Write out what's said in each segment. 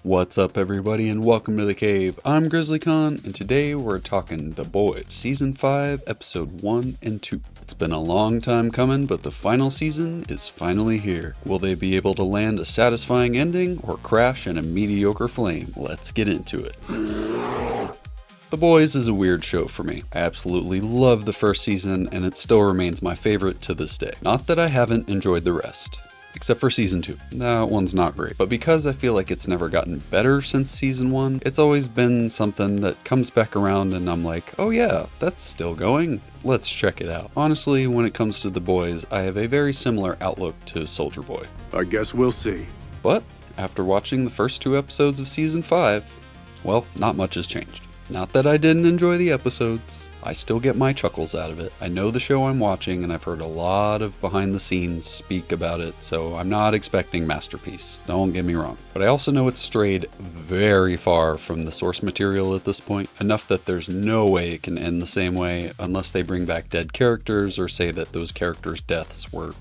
What's up everybody and welcome to the cave. I'm GrizzlyKaun and today we're talking The Boys Season 5 Episode 1 and 2. It's been a long time coming, but the final season is finally here. Will they be able to land a satisfying ending or crash in a mediocre flame? Let's get into it. The Boys is a weird show for me. I absolutely love the first season and it still remains my favorite to this day. Not that I haven't enjoyed the rest. Except for season 2. That one's not great. But because I feel like it's never gotten better since season 1, it's always been something that comes back around and I'm like, oh yeah, that's still going. Let's check it out. Honestly, when it comes to The Boys, I have a very similar outlook to Soldier Boy. I guess we'll see. But after watching the first 2 episodes of season 5, well, not much has changed. Not that I didn't enjoy the episodes. I still get my chuckles out of it. I know the show I'm watching and I've heard a lot of behind the scenes speak about it, so I'm not expecting masterpiece. Don't get me wrong. But I also know it's strayed very far from the source material at this point, enough that there's no way it can end the same way unless they bring back dead characters or say that those characters' deaths were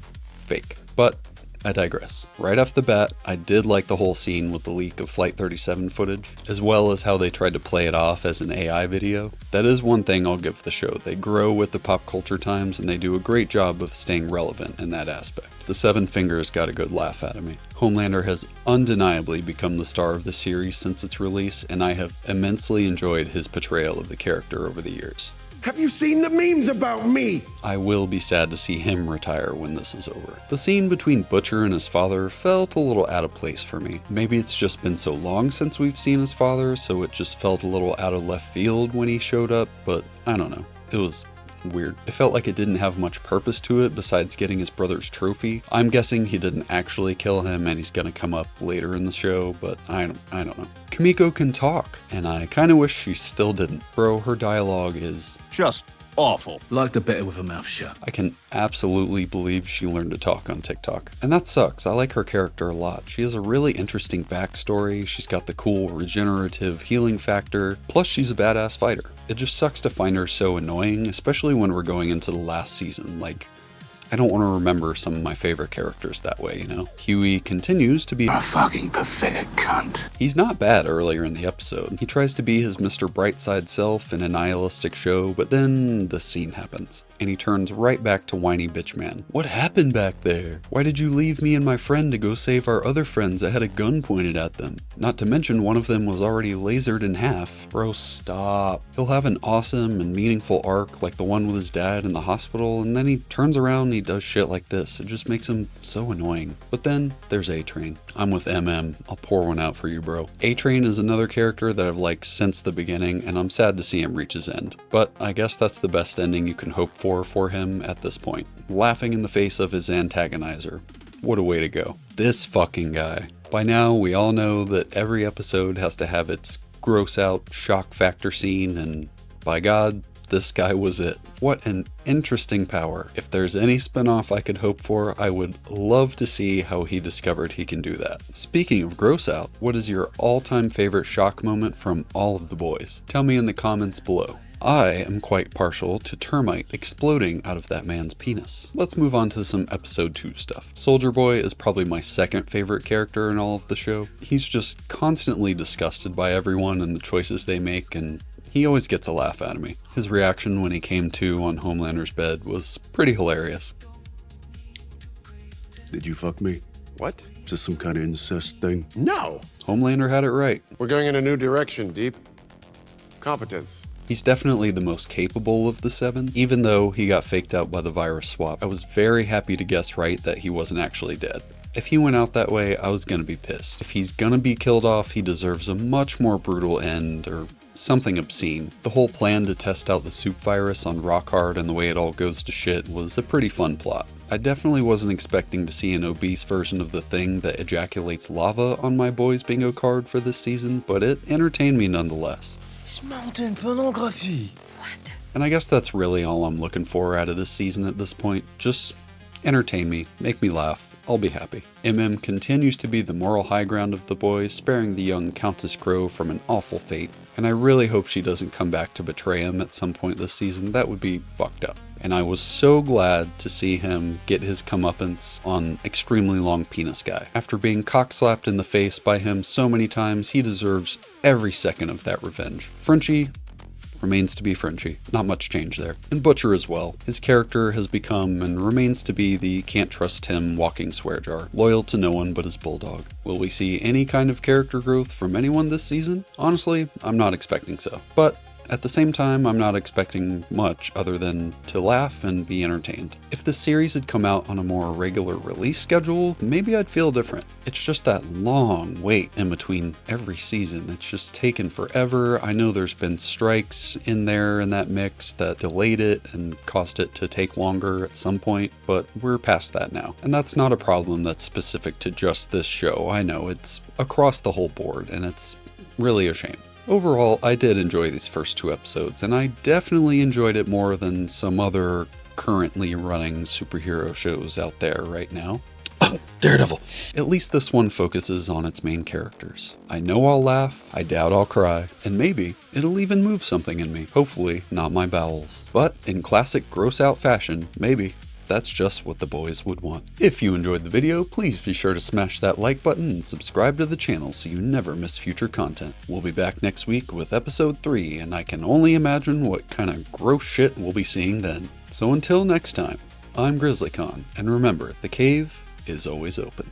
fake. But I digress. Right off the bat, I did like the whole scene with the leak of Flight 37 footage, as well as how they tried to play it off as an AI video. That is one thing I'll give the show. They grow with the pop culture times and they do a great job of staying relevant in that aspect. The Seven Fingers got a good laugh out of me. Homelander has undeniably become the star of the series since its release, and I have immensely enjoyed his portrayal of the character over the years. Have you seen the memes about me? I will be sad to see him retire when this is over. The scene between Butcher and his father felt a little out of place for me. Maybe it's just been so long since we've seen his father, so it just felt a little out of left field when he showed up, but I don't know. It was weird. It felt like it didn't have much purpose to it besides getting his brother's trophy. I'm guessing he didn't actually kill him and he's gonna come up later in the show, but I don't know. Kimiko can talk, and I kinda wish she still didn't. Bro, her dialogue is just awful. Liked her better with her mouth shut. I can absolutely believe she learned to talk on TikTok. And that sucks. I like her character a lot. She has a really interesting backstory. She's got the cool regenerative healing factor. Plus she's a badass fighter. It just sucks to find her so annoying, especially when we're going into the last season. Like, I don't want to remember some of my favorite characters that way, you know? Huey continues to be a fucking pathetic cunt. He's not bad earlier in the episode. He tries to be his Mr. Brightside self in a nihilistic show, but then the scene happens. And he turns right back to whiny bitch man. What happened back there? Why did you leave me and my friend to go save our other friends that had a gun pointed at them? Not to mention one of them was already lasered in half. Bro, stop. He'll have an awesome and meaningful arc like the one with his dad in the hospital, and then he turns around and he does shit like this. It just makes him so annoying. But then there's A-Train. I'm with MM. I'll pour one out for you, bro. A-Train is another character that I've liked since the beginning, and I'm sad to see him reach his end. But I guess that's the best ending you can hope for him at this point. Laughing in the face of his antagonizer. What a way to go. This fucking guy. By now, we all know that every episode has to have its gross out shock factor scene, and by God, this guy was it. What an interesting power. If there's any spinoff I could hope for, I would love to see how he discovered he can do that. Speaking of gross out, what is your all-time favorite shock moment from all of The Boys? Tell me in the comments below. I am quite partial to termite exploding out of that man's penis. Let's move on to some episode 2 stuff. Soldier Boy is probably my second favorite character in all of the show. He's just constantly disgusted by everyone and the choices they make, and he always gets a laugh out of me. His reaction when he came to on Homelander's bed was pretty hilarious. Did you fuck me? What? Is this some kind of incest thing? No! Homelander had it right. We're going in a new direction, Deep. Competence. He's definitely the most capable of the 7, even though he got faked out by the virus swap. I was very happy to guess right that he wasn't actually dead. If he went out that way, I was gonna be pissed. If he's gonna be killed off, he deserves a much more brutal end, or something obscene. The whole plan to test out the soup virus on Rockhard and the way it all goes to shit was a pretty fun plot. I definitely wasn't expecting to see an obese version of the thing that ejaculates lava on my boy's bingo card for this season, but it entertained me nonetheless. Mountain pornography. What? And I guess that's really all I'm looking for out of this season at this point. Just entertain me, make me laugh. I'll be happy. MM continues to be the moral high ground of The Boys, sparing the young Countess Crow from an awful fate, and I really hope she doesn't come back to betray him at some point this season. That would be fucked up. and I was so glad to see him get his comeuppance on extremely long penis guy. After being cock-slapped in the face by him so many times, he deserves every second of that revenge. Frenchie remains to be Frenchie. Not much change there. And Butcher as well. His character has become and remains to be the can't trust him walking swear jar, loyal to no one but his bulldog. Will we see any kind of character growth from anyone this season? Honestly, I'm not expecting so. But at the same time, I'm not expecting much other than to laugh and be entertained. If this series had come out on a more regular release schedule, maybe I'd feel different. It's just that long wait in between every season. It's just taken forever. I know there's been strikes in there in that mix that delayed it and caused it to take longer at some point, but we're past that now. And that's not a problem that's specific to just this show. I know it's across the whole board, and it's really a shame. Overall, I did enjoy these first 2 episodes, and I definitely enjoyed it more than some other currently running superhero shows out there right now. Oh, Daredevil! At least this one focuses on its main characters. I know I'll laugh, I doubt I'll cry, and maybe it'll even move something in me. Hopefully, not my bowels. But in classic gross out fashion, maybe. That's just what the boys would want. If you enjoyed the video, please be sure to smash that like button and subscribe to the channel so you never miss future content. We'll be back next week with episode 3, and I can only imagine what kind of gross shit we'll be seeing then. So until next time, I'm GrizzlyKaun, and remember, the cave is always open.